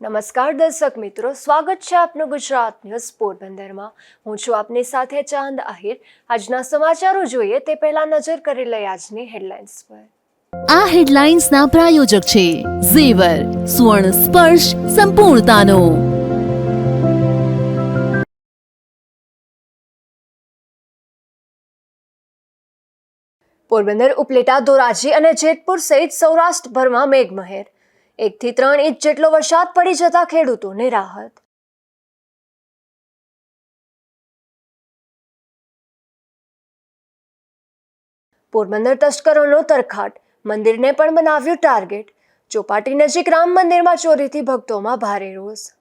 નમસ્કાર દર્શક મિત્રો, સ્વાગત છે આપનું ગુજરાત ન્યૂઝ પોરબંદરમાં। હું છું આપની સાથે ચાંદ આહિર। આજના સમાચારો જોઈએ તે પહેલા નજર કરી લઈએ આજની હેડલાઇન્સ પર। આ હેડલાઇન્સના પ્રાયોજક છે ઝેવર, સુવર્ણ સ્પર્શ સંપૂર્ણતાનો। પોરબંદર, ઉપલેટા, ધોરાજી અને જેતપુર સહિત સૌરાષ્ટ્રભરમાં મેઘમહેર। 1 થી 3 ઇંચ જેટલો વરસાદ પડી જતા ખેડૂતોને રાહત। પોરબંદર તસ્કરોનો તરખાટ, મંદિરને પણ બનાવ્યું ટાર્ગેટ। ચોપાટી નજીક રામ મંદિરમાં ચોરીથી ભક્તોમાં ભારે રોષ।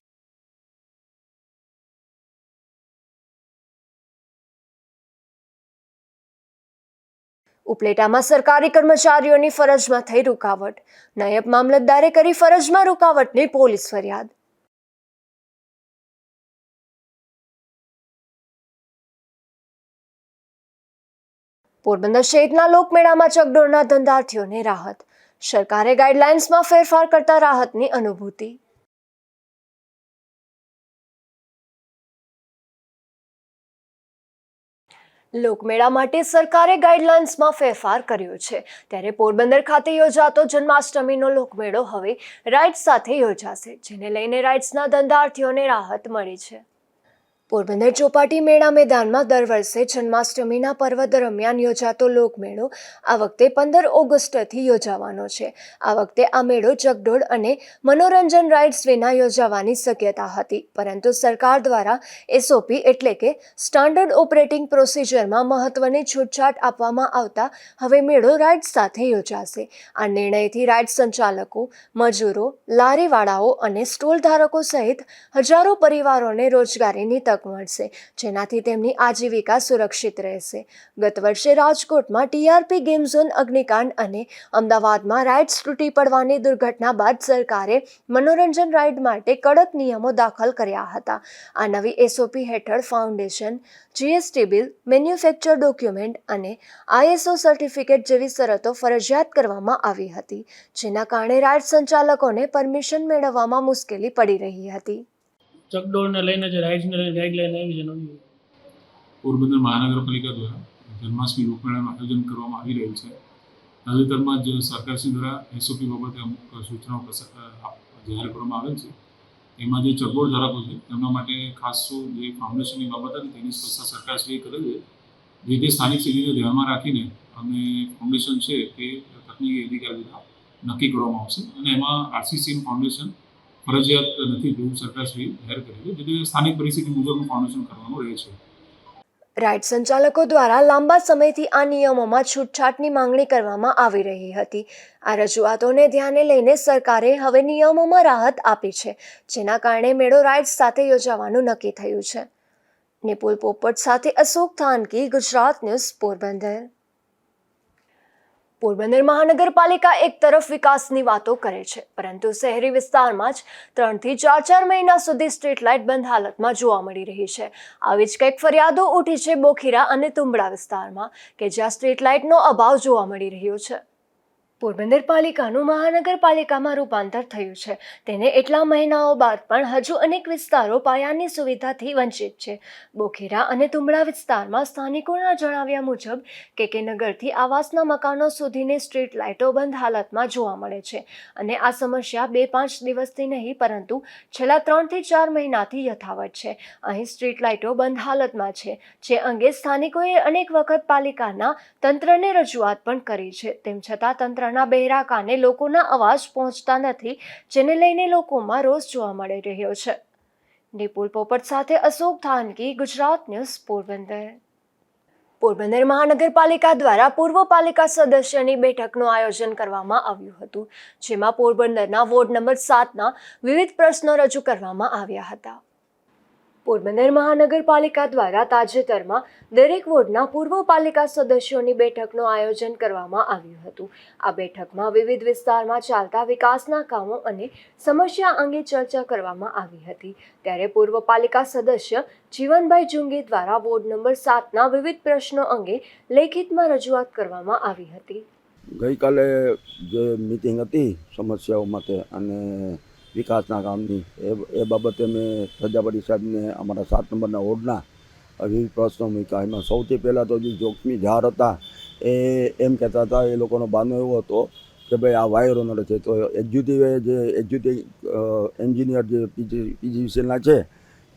ઉપલેટામાં સરકારી કર્મચારીઓની ફરજમાં થઈ રૂકાવટ, નાયબ મામલતદારે કરી ફરજમાં રૂકાવટની પોલીસ ફરિયાદ। પોરબંદર શહેરના લોકમેળામાં ચકડોળના ધંધાર્થીઓને રાહત, સરકારે ગાઈડલાઇન્સમાં ફેરફાર કરતા રાહતની અનુભૂતિ। લોકમેળા માટે સરકારે ગાઈડલાઇન્સમાં ફેરફાર કર્યો છે, ત્યારે પોરબંદર ખાતે યોજાતો જન્માષ્ટમીનો લોકમેળો હવે રાઇડ્સ સાથે યોજાશે, જેને લઈને રાઇડ્સના ધંધાર્થીઓને રાહત મળી છે। પોરબંદર ચોપાટી મેળા મેદાનમાં દર વર્ષે જન્માષ્ટમીના પર્વ દરમિયાન યોજાતો લોકમેળો આ વખતે 15 ઓગસ્ટથી યોજાવાનો છે। આ વખતે આ મેળો ચકડોળ અને મનોરંજન રાઇડ્સ વિના યોજાવાની શક્યતા હતી, પરંતુ સરકાર દ્વારા SOP એટલે કે સ્ટાન્ડર્ડ ઓપરેટિંગ પ્રોસિજરમાં મહત્વની છૂટછાટ આપવામાં આવતા હવે મેળો રાઇડ્સ સાથે યોજાશે। આ નિર્ણયથી રાઇડ સંચાલકો, મજૂરો, લારીવાળાઓ અને સ્ટોલ ધારકો સહિત હજારો પરિવારોને રોજગારીની તક મળશે, જેનાથી તેમની આજીવિકા સુરક્ષિત રહેશે। ગત વર્ષે રાજકોટમાં TRP ગેમ ઝોન અગ્નિકાંડ અને અમદાવાદમાં રાઇડ્સ તૂટી પડવાની દુર્ઘટના બાદ સરકારે મનોરંજન રાઇડ માટે કડક નિયમો દાખલ કર્યા હતા। આ નવી SOP હેઠળ foundation, GST bill, manufacture document અને ISO સર્ટિફિકેટ જેવી શરતો ફરજિયાત કરવામાં આવી હતી, જેના કારણે રાઇડ સંચાલકોને પરમિશન મેળવવામાં મુશ્કેલી પડી રહી હતી। ચકડોળને લઈને જે રાઇડ્સને લઈને ગાઈડલાઈન આવી છે નવી, પોરબંદર મહાનગરપાલિકા દ્વારા જન્માષ્ટમી લોકમેળાનું આયોજન કરવામાં આવી રહ્યું છે। તાજેતરમાં જ સરકારશ્રી દ્વારા SOP બાબતે અમુક સૂચનાઓ જાહેર કરવામાં આવેલ છે। એમાં જે ચકડોળ ધારકો છે તેમના માટે ખાસ જે ફાઉન્ડેશનની બાબત હતી તેની સ્પષ્ટતા સરકારશ્રીએ કરેલ છે। જે તે સ્થાનિક સ્થિતિને ધ્યાનમાં રાખીને અમે ફાઉન્ડેશન છે તે તકનીકી અધિકારી દ્વારા નક્કી કરવામાં આવશે અને એમાં RCCM ફાઉન્ડેશન ફરજિયાત નથી તેવું સરકારશ્રી જાહેર કરેલું, જેથી સ્થાનિક પરિસ્થિતિ મુજબનું ફાઉન્ડેશન કરવાનું રહે છે। રાઇડ સંચાલકો દ્વારા લાંબા સમયથી આ નિયમોમાં છૂટછાટની માંગણી કરવામાં આવી રહી હતી। આ રજૂઆતોને ધ્યાને લઈને સરકારે હવે નિયમોમાં રાહત આપી છે, જેના કારણે મેળો રાઇડ્સ સાથે યોજવાનું નક્કી થયું છે। નિપુલ પોપટ સાથે અશોક થાનકી, ગુજરાત ન્યૂઝ, પોરબંદર। પોરબંદર મહાનગરપાલિકા એક તરફ વિકાસની વાતો કરે છે, પરંતુ શહેરી વિસ્તારમાં જ 3 થી 4 મહિના સુધી સ્ટ્રીટ લાઇટ બંધ હાલતમાં જોવા મળી રહી છે। આવી જ કંઈક ફરિયાદો ઉઠી છે બોખીરા અને તુંબડા વિસ્તારમાં, કે જ્યાં સ્ટ્રીટ લાઇટનો અભાવ જોવા મળી રહ્યો છે। પોરબંદર પાલિકાનું મહાનગરપાલિકામાં રૂપાંતર થયું છે, તેને એટલા મહિનાઓ બાદ પણ હજુ અનેક વિસ્તારો પાયાની સુવિધાથી વંચિત છે। બોખીરા અને તુંબડા વિસ્તારમાં સ્થાનિકોના જણાવ્યા મુજબ KK નગરથી આવાસના મકાનો સુધીની સ્ટ્રીટ લાઇટો બંધ હાલતમાં જોવા મળે છે અને આ સમસ્યા 2-5 દિવસથી નહીં, પરંતુ છેલ્લા 3 થી 4 મહિનાથી યથાવત છે। અહીં સ્ટ્રીટ લાઇટો બંધ હાલતમાં છે, જે અંગે સ્થાનિકોએ અનેક વખત પાલિકાના તંત્રને રજૂઆત પણ કરી છે, તેમ છતાં તંત્ર બહેરા કાને લોકોના અવાજ પહોંચતા નથી, જેને લઈને લોકોમાં રોષ જોવા મળી રહ્યો છે। નિપુલ પોપટ સાથે અશોક થાનકી, ગુજરાત ન્યૂઝ, પોરબંદર। પોરબંદર મહાનગરપાલિકા દ્વારા પૂર્વ પાલિકા સદસ્યની બેઠકનું આયોજન કરવામાં આવ્યું હતું, જેમાં પોરબંદરના વોર્ડ નંબર 7ના વિવિધ પ્રશ્નો રજૂ કરવામાં આવ્યા હતા। પોરબંદર મહાનગરપાલિકા દ્વારા તાજેતરમાં દરેક વોર્ડના પૂર્વ પાલિકા સદસ્યોની બેઠકનું આયોજન કરવામાં આવ્યું હતું। આ બેઠકમાં વિવિધ વિસ્તારમાં ચાલતા વિકાસના કામો અને સમસ્યા અંગે ચર્ચા કરવામાં આવી હતી, ત્યારે પૂર્વ પાલિકા સદસ્ય જીવનભાઈ જુંગી દ્વારા વોર્ડ નંબર 7ના વિવિધ પ્રશ્નો અંગે લેખિતમાં રજૂઆત કરવામાં આવી હતી। ગઈકાલે જે મિટિંગ હતી સમસ્યાઓ માટે અને વિકાસના કામની એ બાબતે મેં પ્રજાપતિ સાહેબને અમારા 7 નંબરના વોર્ડના વિવિધ પ્રશ્નો મૂક્યા. એમાં સૌથી પહેલાં તો જે જોખમી ઝાડ હતા એ એમ કહેતા હતા, એ લોકોનો બહાનો એવો હતો કે ભાઈ આ વાયરો નડે છે. તો એક્ઝિક્યુટિવ એન્જિનિયર જે પીજીવીસીએલના છે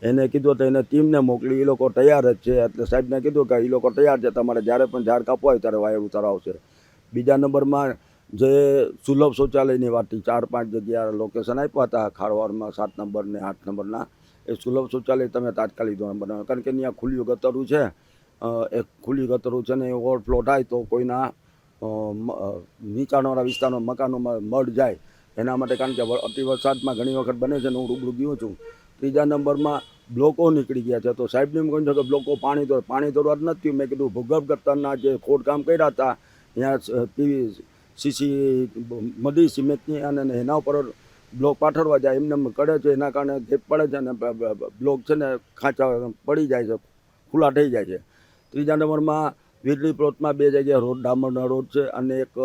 એને કીધું તો એને ટીમને મોકલી, એ લોકો તૈયાર જ છે. એટલે સાહેબને કીધું કે એ લોકો તૈયાર છે, તમારે જ્યારે પણ ઝાડ કાપવા હોય ત્યારે વાયર ઉતારાવશે. બીજા નંબરમાં જે સુલભ શૌચાલયની વાત 4-5 જગ્યા લોકેશન આપ્યા હતા ખારવાડમાં 7 નંબર ને 8 નંબરના. એ સુલભ શૌચાલય તમે તાત્કાલિક ધોરણે બનાવો, કારણ કે ત્યાં ખુલ્લું ગતરું છે. એ ખુલ્લી ગતરું છે ને ઓવરફ્લો થાય તો કોઈના નીચાણવાળા વિસ્તારમાં મકાનોમાં મળ જાય એના માટે, કારણ કે અતિ વરસાદમાં ઘણી વખત બને છે ને હું રૂબરૂ ગયો છું. ત્રીજા નંબરમાં બ્લોકો નીકળી ગયા છે. તો સાહેબને એમ કહ્યું છે કે બ્લોકો પાણી દોરવા જ નથી. મેં કીધું ભૂગર્ભ ગતરના જે ખોદકામ કર્યા હતા ત્યાં સીસી મધી સિમેન્ટની અને એના ઉપર બ્લોક પાથરવા જાય એમને કરે છે, એના કારણે ગેપ પડે છે અને બ્લોક છે ને ખાંચા પડી જાય છે, ખુલ્લા થઈ જાય છે. ત્રીજા નંબરમાં વીજળી પ્લોટમાં 2 જગ્યાએ રોડ ડામરનો રોડ છે અને એક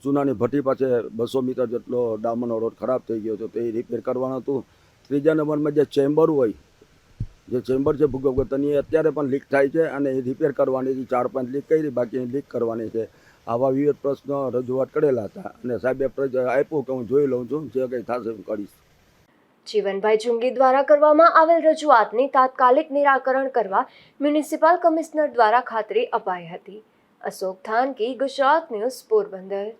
ચૂનાની ભઠ્ઠી પાસે 200 મીટર જેટલો ડામરનો રોડ ખરાબ થઈ ગયો હતો, તો એ રિપેર કરવાનું હતું. ત્રીજા નંબરમાં જે ચેમ્બર હોય, જે ચેમ્બર છે ભૂગર્ભ ગતરની, એ અત્યારે પણ લીક થાય છે અને એ રિપેર કરવાની હતી. 4-5 લીક કરી, બાકીની લીક કરવાની છે. આવા વિવિધ પ્રશ્નો રજૂઆત કરેલા હતા અને સાહેબે આપ્યું કે હું જોઈ લઉં છું, જે કંઈ થશે હું કરીશ. જીવનભાઈ ચુંગી દ્વારા કરવામાં આવેલ રજૂઆતની તાત્કાલિક નિરાકરણ કરવા મ્યુનિસિપલ કમિશનર દ્વારા ખાતરી અપાઈ હતી. અશોક થાનકી, ગુજરાત ન્યૂઝ, પોરબંદર.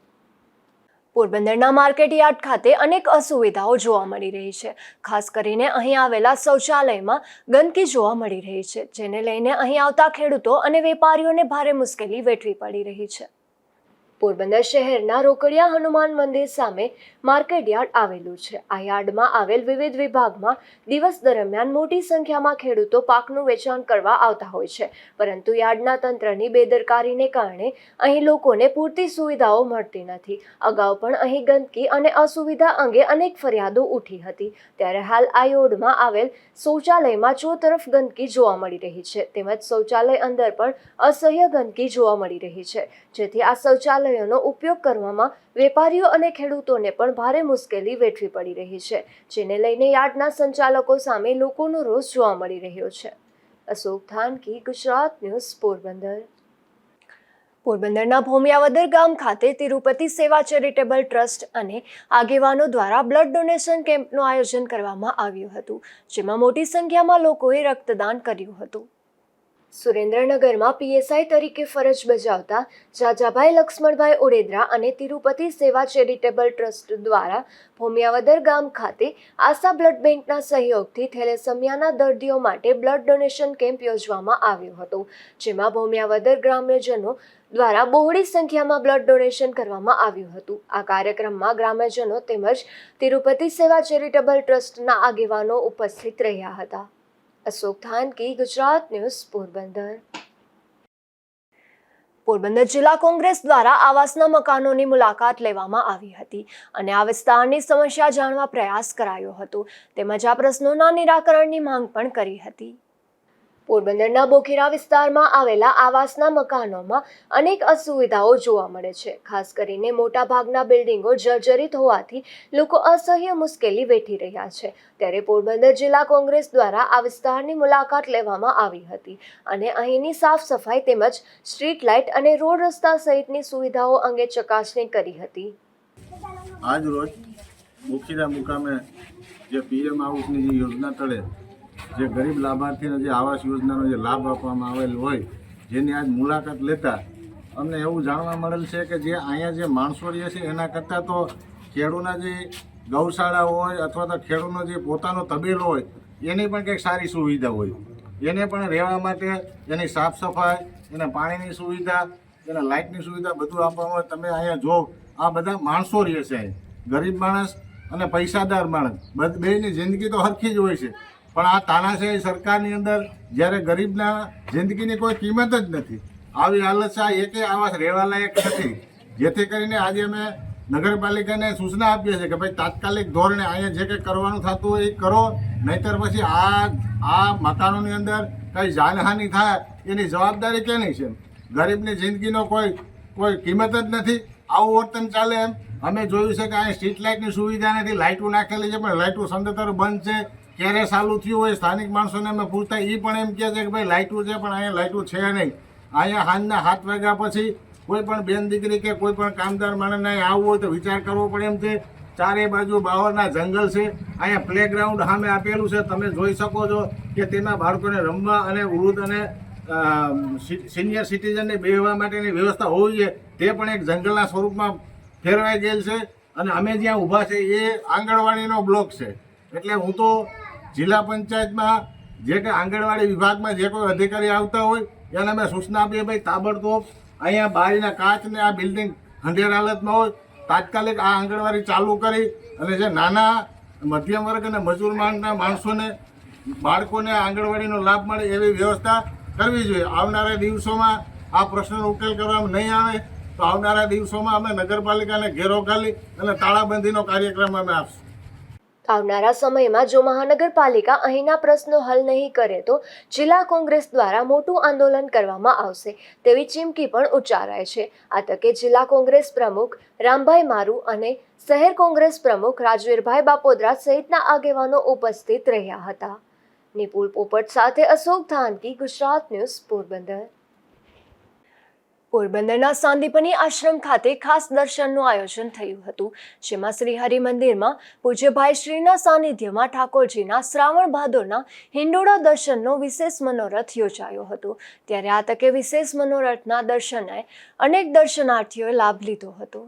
પોરબંદરના માર્કેટ યાર્ડ ખાતે અનેક અસુવિધાઓ જોવા મળી રહી છે. ખાસ કરીને અહીં આવેલા શૌચાલયમાં ગંદકી જોવા મળી રહી છે, જેને લઈને અહીં આવતા ખેડૂતો અને વેપારીઓને ભારે મુશ્કેલી વેઠવી પડી રહી છે. પોરબંદર શહેરના રોકડિયા હનુમાન મંદિર સામે માર્કેટ યાર્ડ આવેલું છે. આ યાર્ડમાં આવેલ વિવિધ વિભાગમાં દિવસ દરમિયાન મોટી સંખ્યામાં ખેડૂતો પાકનું વેચાણ કરવા આવતા હોય છે, પરંતુ યાર્ડના તંત્રની બેદરકારીને કારણે અહીં લોકોને પૂરતી સુવિધાઓ મળતી નથી. અગાઉ પણ અહીં ગંદકી અને અસુવિધા અંગે અનેક ફરિયાદો ઉઠી હતી. ત્યારે હાલ આ યાર્ડમાં આવેલ શૌચાલયમાં ચોતરફ ગંદકી જોવા મળી રહી છે, તેમજ શૌચાલય અંદર પણ અસહ્ય ગંદકી જોવા મળી રહી છે, જેથી આ શૌચાલય નો ઉપયોગ કરવામાં વેપારીઓ અને ખેડૂતોને પણ ભારે મુશ્કેલી વેઠવી પડી રહી છે, જેને લઈને યાર્ડના સંચાલકો સામે લોકોનો રોષ જોવા મળી રહ્યો છે. અશોક થાનકી, ગુજરાત ન્યૂઝ, પોરબંદર. પોરબંદરના ભોમિયાવદર ગામ ખાતે તિરુપતિ સેવા ચેરિટેબલ ટ્રસ્ટ અને આગેવાનો દ્વારા બ્લડ ડોનેશન કેમ્પનું આયોજન કરવામાં આવ્યું હતું, જેમાં મોટી સંખ્યામાં લોકોએ રક્તદાન કર્યું હતું. સુરેન્દ્રનગરમાં પીએસઆઈ તરીકે ફરજ બજાવતા જાજાભાઈ લક્ષ્મણભાઈ ઓડેદરા અને તિરુપતિ સેવા ચેરિટેબલ ટ્રસ્ટ દ્વારા ભોમિયાવદર ગામ ખાતે આશા બ્લડ બેંકના સહયોગથી થેલેસેમિયાના દર્દીઓ માટે બ્લડ ડોનેશન કેમ્પ યોજવામાં આવ્યો હતો, જેમાં ભોમિયાવદર ગ્રામ્યજનો દ્વારા બહોળી સંખ્યામાં બ્લડ ડોનેશન કરવામાં આવ્યું હતું. આ કાર્યક્રમમાં ગ્રામ્યજનો તેમજ તિરુપતિ સેવા ચેરિટેબલ ટ્રસ્ટના આગેવાનો ઉપસ્થિત રહ્યા હતા. અશોક થાનકી, ગુજરાત ન્યૂઝ, પોરબંદર. પોરબંદર જિલ્લા કોંગ્રેસ દ્વારા આવાસના મકાનોની મુલાકાત લેવામાં આવી હતી અને આ વિસ્તારની સમસ્યા જાણવા પ્રયાસ કરાયો હતો, તેમજ આ પ્રશ્નોના નિરાકરણની માંગ પણ કરી હતી. પોરબંદરના બોખીરા વિસ્તારમાં આવેલા આવાસના મકાનોમાં અનેક અસુવિધાઓ જોવા મળે છે. ખાસ કરીને મોટા ભાગના બિલ્ડિંગો જર્જરિત હોવાથી લોકો અસહ્ય મુશ્કેલી વેઠી રહ્યા છે. ત્યારે પોરબંદર જિલ્લા કોંગ્રેસ દ્વારા આ વિસ્તારની મુલાકાત લેવામાં આવી હતી અને અહીંની સાફ સફાઈ તેમજ સ્ટ્રીટ લાઇટ અને રોડ રસ્તા સહિતની સુવિધાઓ અંગે ચકાસણી કરી હતી. આજ રોજ બોખીરા મુકામે જે પીએમ આવાસની જે યોજના તળે જે ગરીબ લાભાર્થીને જે આવાસ યોજનાનો જે લાભ આપવામાં આવેલ હોય, જેની આજ મુલાકાત લેતા અમને એવું જાણવા મળેલ છે કે જે અહીંયા જે માણસો રહે છે એના કરતાં તો ખેડૂતના જે ગૌશાળા હોય અથવા તો ખેડૂતનો જે પોતાનો તબેલો હોય એની પણ કંઈક સારી સુવિધા હોય, એને પણ રહેવા માટે એની સાફ સફાઈ, એને પાણીની સુવિધા, એને લાઇટની સુવિધા બધું આપવામાં આવે. તમે અહીંયા જો આ બધા માણસો રહે છે, ગરીબ માણસ અને પૈસાદાર માણસ બેની જિંદગી તો હરખી જ હોય છે, પણ આ તાનાશાહી સરકારની અંદર જ્યારે ગરીબના જિંદગીની કોઈ કિંમત જ નથી. આવી હાલત છે, એકે આવાસ રહેવા લાયક નથી, જેથી કરીને આજે અમે નગરપાલિકાને સૂચના આપીએ છીએ કે ભાઈ તાત્કાલિક ધોરણે અહીંયા જે કંઈ કરવાનું થતું હોય એ કરો, નહીંતર પછી આ મકાનોની અંદર કંઈ જાનહાનિ થાય એની જવાબદારી કેની છે? ગરીબની જિંદગીનો કોઈ કિંમત જ નથી. આવું વર્તન ચાલે એમ અમે જોયું છે કે અહીં સ્ટ્રીટ લાઇટની સુવિધા નથી, લાઇટો નાખેલી છે પણ લાઇટો સંદતર બંધ છે. ક્યારે ચાલુ થયું હોય સ્થાનિક માણસોને અમે પૂછતા એ પણ એમ કહે છે કે ભાઈ લાઇટો છે પણ અહીંયા લાઇટો છે નહીં. અહીંયા સાંજના 7 વાગ્યા પછી કોઈ પણ બેન દીકરી કે કોઈ પણ કામદાર માણસને અહીં આવવું હોય તો વિચાર કરવો પડે એમ છે. ચારે બાજુ બાવરના જંગલ છે. અહીંયા પ્લેગ્રાઉન્ડ સામે આપેલું છે, તમે જોઈ શકો છો કે તેમાં બાળકોને રમવા અને વૃદ્ધ અને સિનિયર સિટીઝનને બેસવા માટેની વ્યવસ્થા હોવી જોઈએ, તે પણ એક જંગલના સ્વરૂપમાં ફેરવાઈ ગયેલ છે. અને અમે જ્યાં ઊભા છે એ આંગણવાડીનો બ્લોક છે. એટલે હું તો જિલ્લા પંચાયતમાં જે કે આંગણવાડી વિભાગમાં જે કોઈ અધિકારી આવતા હોય એને અમે સૂચના આપીએ, ભાઈ તાબડતોબ અહીંયા બારીના કાચને આ બિલ્ડિંગ ખંડેર હાલતમાં હોય, તાત્કાલિક આ આંગણવાડી ચાલુ કરી અને જે નાના મધ્યમ વર્ગ અને મજૂર માણસોને બાળકોને આંગણવાડીનો લાભ મળે એવી વ્યવસ્થા કરવી જોઈએ. આવનારા દિવસોમાં આ પ્રશ્નનો ઉકેલ કરવામાં નહીં આવે તો આવનારા દિવસોમાં અમે નગરપાલિકાને ઘેરો ઘાલી અને તાળાબંધીનો કાર્યક્રમ અમે આપશું. આવનારા સમયમાં જો મહાનગરપાલિકા અહીંના પ્રશ્નો હલ નહીં કરે તો જિલ્લા કોંગ્રેસ દ્વારા મોટું આંદોલન કરવામાં આવશે તેવી ચીમકી પણ ઉચ્ચારાય છે. આ તકે જિલ્લા કોંગ્રેસ પ્રમુખ રામભાઈ મારુ અને શહેર કોંગ્રેસ પ્રમુખ રાજવીરભાઈ બાપોદરા સહિતના આગેવાનો ઉપસ્થિત રહ્યા હતા. નિપુલ પોપટ સાથે અશોક ધાનકી, ગુજરાત ન્યૂઝ, પોરબંદર. પોરબંદરના સાંદીપની આશ્રમ ખાતે ખાસ દર્શનનું આયોજન થયું હતું, જેમાં શ્રી હરિ મંદિરમાં પૂજ્યભાઈ શ્રીના સાનિધ્યમાં ઠાકોરજીના શ્રાવણ ભાદરના હિંડોળા દર્શનનો વિશેષ મનોરથ યોજાયો હતો. ત્યારે આ તકે વિશેષ મનોરથના દર્શને અનેક દર્શનાર્થીઓએ લાભ લીધો હતો.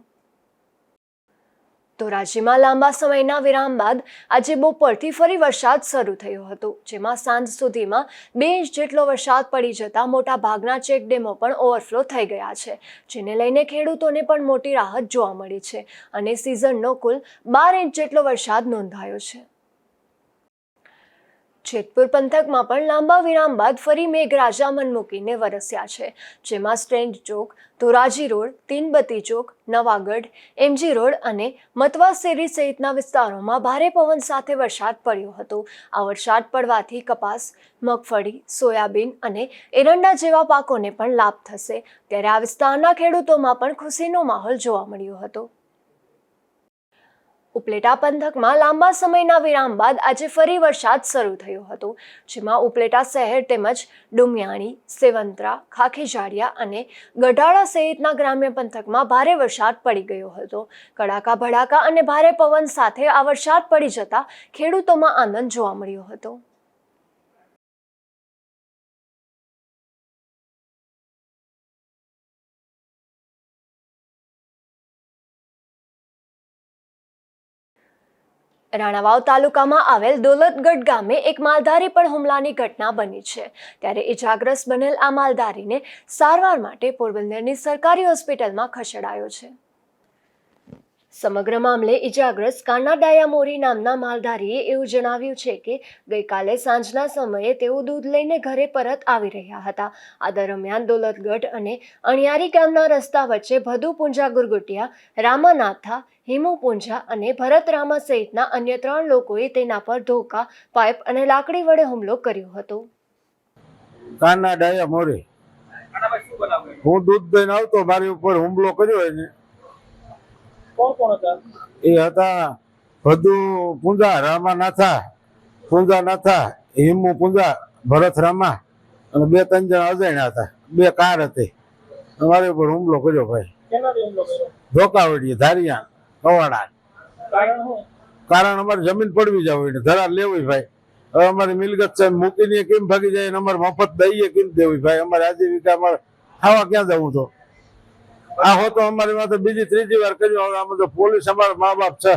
ધોરાજીમાં લાંબા સમયના વિરામ બાદ આજે બપોરથી ફરી વરસાદ શરૂ થયો હતો, જેમાં સાંજ સુધીમાં 2 ઇંચ જેટલો વરસાદ પડી જતા મોટા ભાગના ચેકડેમો પણ ઓવરફ્લો થઈ ગયા છે, જેને લઈને ખેડૂતોને પણ મોટી રાહત જોવા મળી છે અને સિઝનનો કુલ 12 ઇંચ જેટલો વરસાદ નોંધાયો છે. જેતપુર પંથકમાં પણ લાંબા વિરામ બાદ ફરી મેઘરાજા મન મૂકીને વરસ્યા છે, જેમાં સ્ટેન્ડ ચોક, ધોરાજી રોડ, તીનબત્તી ચોક, નવાગઢ, એમજી રોડ અને મતવા શેરી સહિતના વિસ્તારોમાં ભારે પવન સાથે વરસાદ પડ્યો હતો. આ વરસાદ પડવાથી કપાસ, મગફળી, સોયાબીન અને એરંડા જેવા પાકોને પણ લાભ થશે. ત્યારે આ વિસ્તારના ખેડૂતોમાં પણ ખુશીનો માહોલ જોવા મળ્યો હતો. ઉપલેટા પંથકમાં લાંબા સમયના વિરામ બાદ આજે ફરી વરસાદ શરૂ થયો હતો, જેમાં ઉપલેટા શહેર તેમજ ડુમિયાણી, સેવંતરા, ખાખીજાડિયા અને ગઢાળા સહિતના ગ્રામ્ય પંથકમાં ભારે વરસાદ પડી ગયો હતો. કડાકા ભડાકા અને ભારે પવન સાથે આ વરસાદ પડી જતા ખેડૂતોમાં આનંદ જોવા મળ્યો હતો. રાણાવાવ તાલુકામાં આવેલ દોલતગઢ ગામે એક માલધારી પર હુમલાની ઘટના બની છે. ત્યારે ઇજાગ્રસ્ત બનેલ આ માલધારીને સારવાર માટે પોરબંદરની સરકારી હોસ્પિટલમાં ખસેડાયો છે. સમગ્ર મામલે ઇજાગ્રસ્ત કાના ડાયામોરી નામના માલધારીએ એવું જણાવ્યું છે કે ગઈકાલે સાંજના સમયે તેઓ દૂધ લઈને ઘરે પરત આવી રહ્યા હતા. આ દરમિયાન દોલતગઢ અને અણિયારી ગામના રસ્તા વચ્ચે ભદુ પૂંજા ગુરગુટિયા, રામાનાથા, હિમુ પૂંજા અને ભરત રામા સહિતના અન્ય 3 લોકોએ તેના પર ધોકા, પાઇપ અને લાકડી વડે હુમલો કર્યો હતો. કાના ડાયામોરી, હું દૂધ દઈને આવતો, મારી ઉપર હુમલો કર્યો એને. કોણ કોણ હતા? એ હતા ભદુ પૂંજા, રામાનાથા, પૂંજાનાથા, હિમુ પૂંજા, ભરત રામા અને 2-3 જણા અજાણ્યા હતા. 2 કાર હતી. મારી ઉપર હુમલો કર્યો ભાઈ. કેનાથી હુમલો કર્યો? ધોકાવડી, ધારિયા, કવાડા. કારણ શું? કારણ અમારે જમીન પડવી જાવ એને ધરાર લેવી ભાઈ. હવે અમારી મિલકત છે, મૂકીને કેમ ભાગી જાય ને અમારે મફત દઈએ કેમ દેવી ભાઈ. અમારે આજીવિકા અમારે ખાવા ક્યાં જવું? તો આ હો તો અમારી માથે બીજી 3જી વાર કર્યું. હવે આમાં તો પોલીસ અમારા મા બાપ છે,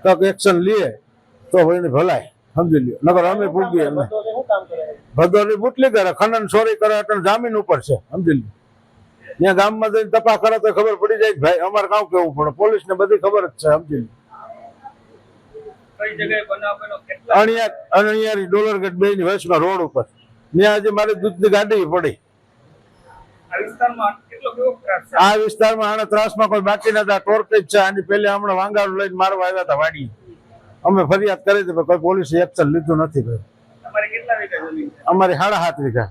તો એક્શન લે તો એને ભલાય, સમજી લ્યો. નકર અમે ભૂગીએ. અમે ભદોની બુટલી કરે, ખનન ચોરી કરે એટલે જામીન ઉપર છે, સમજી લ્યો. ત્યાં ગામમાં જઈને તપાસ કરે તો ખબર પડી જાય ભાઈ. અમારે કામ કેવું પડે, પોલીસ ને બધી ખબર જ છે, સમજી લ્યો. અણિયારી ડોલરગઢ 2 ની વચમાં રોડ ઉપર ત્યાં આજે મારી દૂધની ગાડી પડી. આ વિસ્તારમાં આને ત્રાસમાં કોઈ બાકી નતા. ટોર્કેજ છે. આની પહેલા હમણાં વાંગાડું લઈને મારવા આવ્યા હતા વાડી. અમે ફરિયાદ કરી હતી, કોઈ પોલીસે એક્શન લીધું નથી ભાઈ. અમારી 7.5 વીઘા.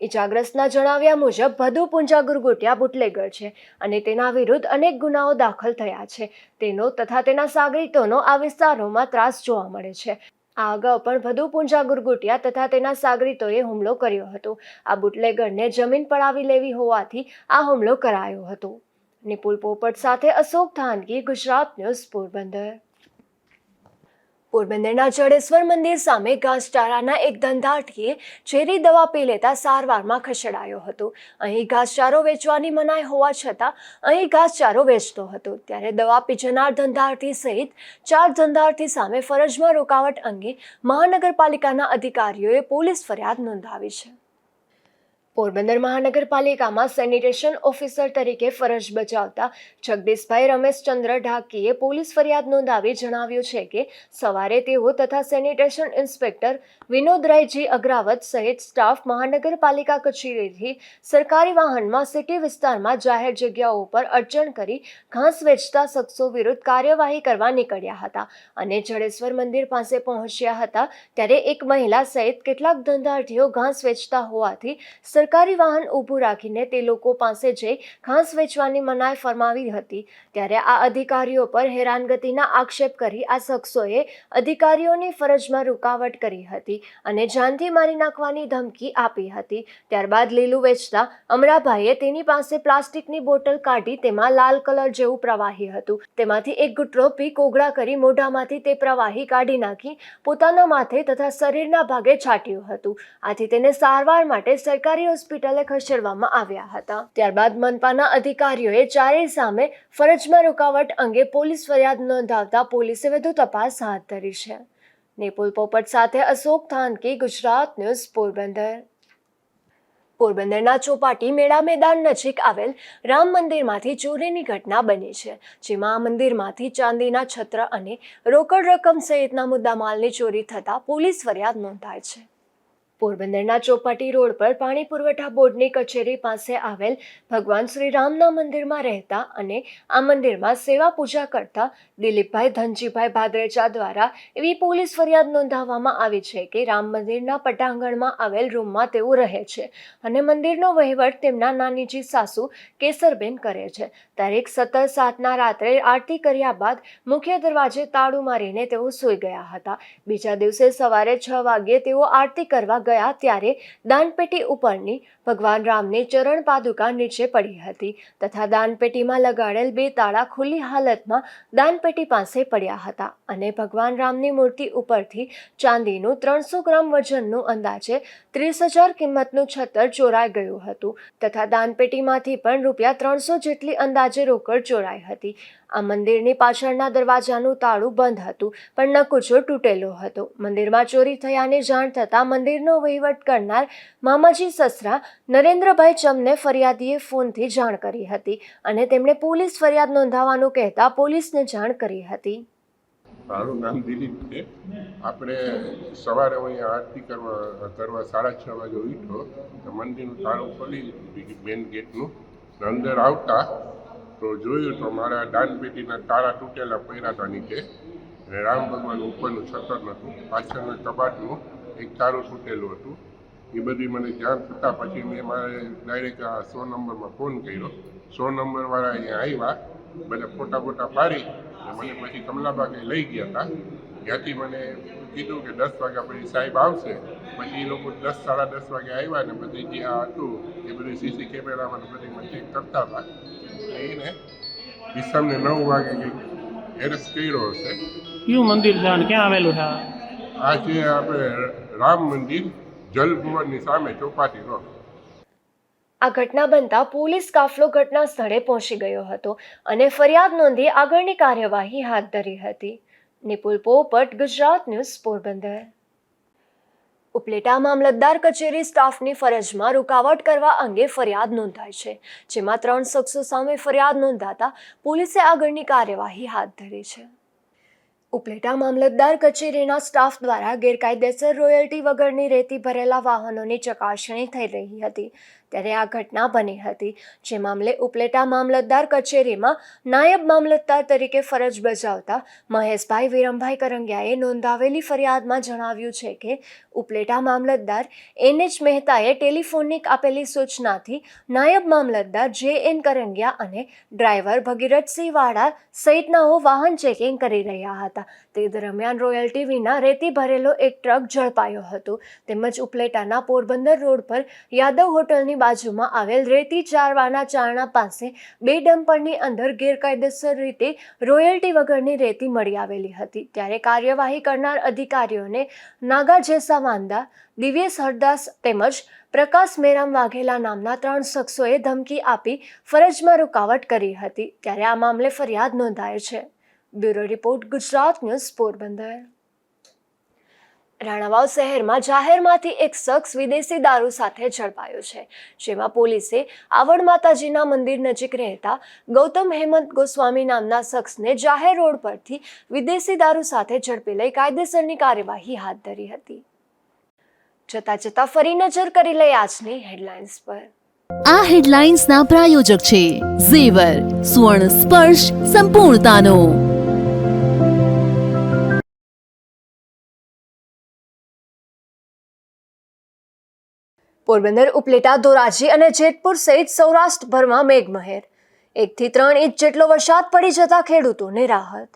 ઇજાગ્રસ્તના જણાવ્યા મુજબ ભદુ પૂંજા ગુરગુટિયા બુટલેગર છે અને તેના વિરુદ્ધ અનેક ગુનાઓ દાખલ થયા છે. તેનો તથા તેના સાગરીતોનો આ વિસ્તારોમાં ત્રાસ જોવા મળે છે. આ અગાઉ પણ ભદુ પૂંજા ગુરગુટિયા તથા તેના સાગરીતોએ હુમલો કર્યો હતો. આ બુટલેગરને જમીન પડાવી લેવી હોવાથી આ હુમલો કરાયો હતો. નિપુલ પોપટ સાથે અશોક થાનકી, ગુજરાત ન્યૂઝ, પોરબંદર. પોરબંદરના જડેશ્વર મંદિર સામે ઘાસચારાના એક ધંધાર્થીએ ઝેરી દવા પી લેતા સારવારમાં ખસેડાયો હતો. અહીં ઘાસચારો વેચવાની મનાઈ હોવા છતાં અહીં ઘાસચારો વેચતો હતો. ત્યારે દવા પી જનાર ધંધાર્થી સહિત 4 ધંધાર્થી સામે ફરજમાં રોકાવટ અંગે મહાનગરપાલિકાના અધિકારીઓએ પોલીસ ફરિયાદ નોંધાવી છે. પોરબંદર મહાનગરપાલિકામાં સેનિટેશન ઓફિસર તરીકે ફરજ બજાવતા જગદીશભાઈ રમેશચંદ્ર ઢાકીએ પોલીસ ફરિયાદ નોંધાવી જણાવ્યું છે કે સવારે તેઓ તથા સેનિટેશન ઇન્સ્પેક્ટર વિનોદરાયજી અગ્રાવત સહિત સ્ટાફ મહાનગરપાલિકા કચેરીથી સરકારી વાહનમાં સિટી વિસ્તારમાં જાહેર જગ્યાઓ પર અડચણ કરી ઘાસ વેચતા શખ્સો વિરુદ્ધ કાર્યવાહી કરવા નીકળ્યા હતા અને જડેશ્વર મંદિર પાસે પહોંચ્યા હતા. ત્યારે એક મહિલા સહિત કેટલાક ધંધાર્થીઓ ઘાસ વેચતા હોવાથી સરકારી વાહન ઊભું રાખીને તે લોકો પાસે જઈ ઘાસ વેચવાની મનાઈ ફરમાવી હતી. ત્યારે આ અધિકારીઓ પર હેરાનગતિના આક્ષેપ કરી આ શખ્સોએ અધિકારીઓની ફરજમાં રૂકાવટ કરી હતી અને જાનથી મારી નાખવાની ધમકી આપી હતી. ત્યારબાદ લીલું વેચતા અમરાભાઈએ તેની પાસે પ્લાસ્ટિકની બોટલ કાઢી તેમાં લાલ કલર જેવું પ્રવાહી હતું. તેમાંથી એક ગુટરો પી કોગળા કરી મોઢામાંથી તે પ્રવાહી કાઢી નાખી પોતાના માથે તથા શરીરના ભાગે છાંટ્યું હતું. આથી તેને સારવાર માટે સરકારી હોસ્પિટલે ખસેડવામાં આવ્યા હતા. ત્યારબાદ મનપાના અધિકારીઓએ ચારેય સામે ફરજમાં રોકાવટ અંગે પોલીસ ફરિયાદ નોંધાવતા પોલીસે વધુ તપાસ હાથ ધરી છે. નિપુલ પોપટ સાથે અશોક થાનકી, ગુજરાત ન્યૂઝ, પોરબંદર. પોરબંદરના ચોપાટી મેળા મેદાન નજીક આવેલ રામ મંદિરમાંથી ચોરીની ઘટના બની છે, જેમાં આ મંદિરમાંથી ચાંદીના છત્ર અને રોકડ રકમ સહિતના મુદ્દામાલની ચોરી થતાં પોલીસ ફરિયાદ નોંધાઈ છે. પોરબંદરના ચોપાટી રોડ પર પાણી પુરવઠા બોર્ડની કચેરી પાસે આવેલ ભગવાન શ્રી રામના મંદિરમાં રહેતા અને આ મંદિરમાં સેવા પૂજા કરતા દિલીપભાઈ ધનજીભાઈ ભાદરેજા દ્વારા એવી પોલીસ ફરિયાદ નોંધાવવામાં આવી છે કે રામ મંદિરના પટાંગણમાં આવેલ રૂમમાં તેઓ રહે છે અને મંદિરનો વહીવટ તેમના નાનીજી સાસુ કેસરબેન કરે છે. તારીખ 17/7ના રાત્રે આરતી કર્યા બાદ મુખ્ય દરવાજે તાળું મારીને તેઓ સૂઈ ગયા હતા. બીજા દિવસે સવારે 6 વાગ્યે તેઓ આરતી કરવા ગયા ત્યારે દાનપેટી ઉપરની ભગવાન રામની ચરણ પાદુકા નીચે પડી હતી તથા દાનપેટીમાં લગાડેલ 2 તાળા ખુલ્લી હાલતમાં દાનપેટી પાસે પડ્યા હતા અને ભગવાન રામની મૂર્તિ ઉપરથી ચાંદીનું 300 ગ્રામ વજનનું અંદાજે 30,000 કિંમતનું છત્ર ચોરાઈ ગયું હતું તથા દાનપેટીમાંથી પણ ₹300 જેટલી અંદાજે રોકડ ચોરાઈ હતી. આ મંદિરની પાછળના દરવાજાનું તાળું બંધ હતું પણ નકુચો તૂટેલો હતો. મંદિરમાં ચોરી થયાની જાણ થતાં મંદિરનો વહીવટ કરનાર મામાજી સસરા નરેન્દ્રભાઈ ચમને ફરિયાદીએ ફોનથી જાણ કરી હતી અને તેમણે પોલીસ ફરિયાદ નોંધાવવાનું કહેતા પોલીસને જાણ કરી હતી. મારું નામ દિલીપ છે. આપણે સવારે અહીંયા આરતી કરવા 6:30 વાગે ઉઠ્યો તો મંદિરનું તાળું ખોલી મેન ગેટનું અંદર આવતા તો જોયું તો મારા દાનપેટીના તાળા તૂટેલા પડ્યા હતા નીચે અને રામ ભગવાન ઉપરનું છત્ર નહોતું, પાછળના કબાટનું એક તાળું તૂટેલું હતું. એ બધી મને જાણ થતાં પછી મેં મારે ડાયરેક્ટ આ 100 નંબરમાં ફોન કર્યો. 100 નંબરવાળા અહીંયા આવ્યા, બધા ફોટા પાડી મને પછી કમલાબાગે લઈ ગયા હતા. ત્યાંથી મને કીધું કે 10 વાગ્યા પછી સાહેબ આવશે. પછી એ લોકો 10 સાડા 10 વાગે આવ્યા ને બધી જ્યાં હતું એ બધી સીસી કેમેરામાં બધી મને ચેક કરતા હતા. એને ઈસમને 9 વાગે કંઈક એરેસ્ટ કર્યો હશે. કયું મંદિર છે અને ક્યાં આવેલું છે? આ છે આપણે રામ મંદિર જલભુવનની સામે ચોપાટી રોડ. આ ઘટના બનતા પોલીસ કાફલો ઘટના સ્થળે પહોંચી ગયો હતો અને ફરિયાદ નોંધી આગળની કાર્યવાહી હાથ ધરી હતી. નિપુલ પોપટ, ગુજરાત ન્યૂઝ, પોરબંદર. ઉપલેટા મામલતદાર કચેરી સ્ટાફની ફરજમાં રૂકાવટ કરવા અંગે ફરિયાદ નોંધાઈ છે, જેમાં 3 શખ્સો સામે ફરિયાદ નોંધાતા પોલીસે આગળની કાર્યવાહી હાથ ધરી છે. ઉપલેટા મામલતદાર કચેરીના સ્ટાફ દ્વારા ગેરકાયદેસર રોયલ્ટી વગરની રેતી ભરેલા વાહનોની ચકાસણી થઈ રહી હતી ત્યારે આ ઘટના બની હતી, જે મામલે ઉપલેટા મામલતદાર કચેરીમાં નાયબ મામલતદાર તરીકે ફરજ બજાવતા મહેશભાઈ વિરમભાઈ કરંગિયાએ નોંધાવેલી ફરિયાદમાં જણાવ્યું છે કે ઉપલેટા મામલતદાર NH મહેતાએ ટેલિફોનિક આપેલી સૂચનાથી નાયબ મામલતદાર JN કરંગિયા અને ડ્રાઈવર ભગીરથસિંહ વાડા સહિતનાઓ વાહન ચેકિંગ કરી રહ્યા હતા. તે દરમિયાન રોયલ્ટી વિના રેતી ભરેલો એક ટ્રક ઝડપાયો હતો તેમજ ઉપલેટાના પોરબંદર રોડ પર યાદવ હોટલની બાજુમાં આવેલ રેતી ચારવાના ચારણા પાસે 2 ડમ્પરની અંદર ગેરકાયદેસર રીતે રોયલ્ટી વગરની રેતી મળી આવેલી હતી ત્યારે કાર્યવાહી કરનાર અધિકારીઓને નાગા જેસાવાંદા, દિવ્યેશ હરદાસ તેમજ પ્રકાશ મેરામ વાઘેલા નામના 3 શખ્સોએ ધમકી આપી ફરજમાં રૂકાવટ કરી હતી ત્યારે આ મામલે ફરિયાદ નોંધાય છે. Bureau report, Gujarat news, Porbandar. Ranavav શહેરમાં જાહેરમાંથી એક શખ્સ વિદેશી દારૂ સાથે ઝડપાયો છે, જેમાં પોલીસે આવડ માતાજીના મંદિર નજીક રહેતા ગૌતમ હેમંત ગોસ્વામી નામના શખ્સને જાહેર રોડ પરથી વિદેશી દારૂ સાથે ઝડપી લઈ કાયદેસરની કાર્યવાહી હાથ ધરી હતી. જતા ફરી નજર કરી લઈ આજની હેડલાઇન્સ પર. આ હેડલાઇન્સના પ્રાયોજક છે ઝેવર, સુવર્ણ સ્પર્શ સંપૂર્ણતાનો. પોરબંદર, ઉપલેટા, ધોરાજી અને જેતપુર સહિત સૌરાષ્ટ્રભરમાં મેઘમહેર. 1 થી 3 ઇંચ જેટલો વરસાદ પડી જતા ખેડૂતોને રાહત.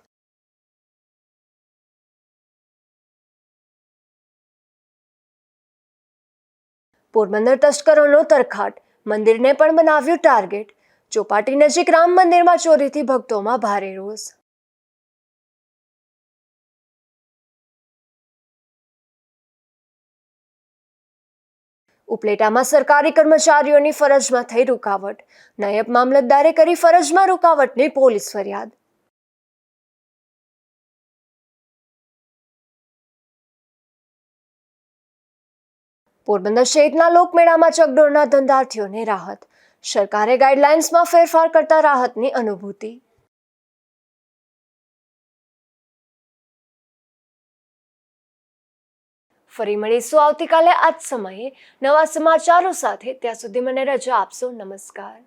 પોરબંદર તસ્કરોનો તરખાટ, મંદિરને પણ બનાવ્યું ટાર્ગેટ. ચોપાટી નજીક રામ મંદિરમાં ચોરીથી ભક્તોમાં ભારે રોષ. ઉપલેટામાં સરકારી કર્મચારીઓની ફરજમાં થઈ રૂકાવટ. નાયબ મામલતદારે કરી ફરજમાં રૂકાવટની પોલીસ ફરિયાદ. પોરબંદર સહિતના લોકમેળામાં ચકડોળના ધંધાર્થીઓને રાહત. સરકારે ગાઈડલાઇન્સમાં ફેરફાર કરતા રાહતની અનુભૂતિ. ફરી મળીશું આવતીકાલે આ જ સમયે નવા સમાચારો સાથે. ત્યાં સુધી મને રજા આપશો. નમસ્કાર.